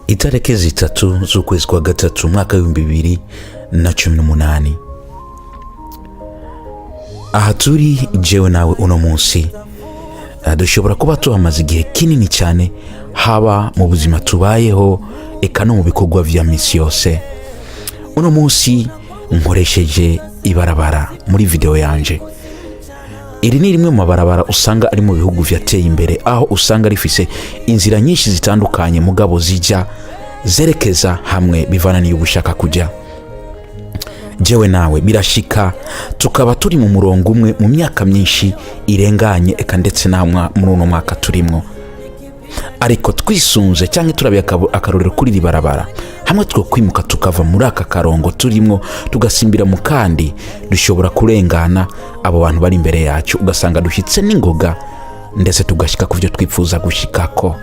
Itariki 3 z'ukwezi kwa gatatu mwaka w'2018. Aha turi jewe nawe uno munsi dushobora kuba tuhamaze igihe kinini cyane, haba mu buzima tubayeho eka no mu bikorwa vya misi yose. Uno munsi nkoresheje ibarabara muri video yanje. Iri ni rimwe mu mabarabara usanga ari mu bihugu vyateye imbere, aho usanga rifise inzira nyinshi zitandukanye mugabo zijya zerekeza hamwe bivana niyo ushaka kujya. Jewe nawe birashika tukaba turi mu murongo umwe mu myaka myinshi irenganye eka ndetse namwa muri uno mwaka turimo, ariko twisunze cyangwa turabiye akarorero kuri ribarabara hamwe two kwimuka tukava muri aka karongo turimo tugasimbira mu kandi, dushobora kurengana abo bantu bari imbere yacu ugasanga dushitse n'ingoga ndetse tugashika kuvyo twifuza gushikako.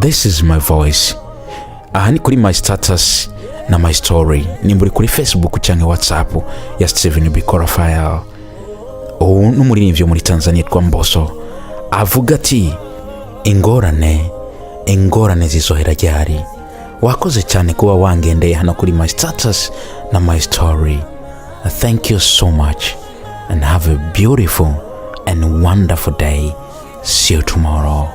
This is my voice. Aha ni kuri my status na my story, nimburi kuri Facebook cyangwa WhatsApp ya Steven Bikora Fire. N'umuririmbyi muri Tanzania twa Mbosso avuga ati ingorane zizohera ryari. Wakoze cyane kuba wangendeye hano kuri my status na my story. Thank you so much and have a beautiful and wonderful day. See you tomorrow.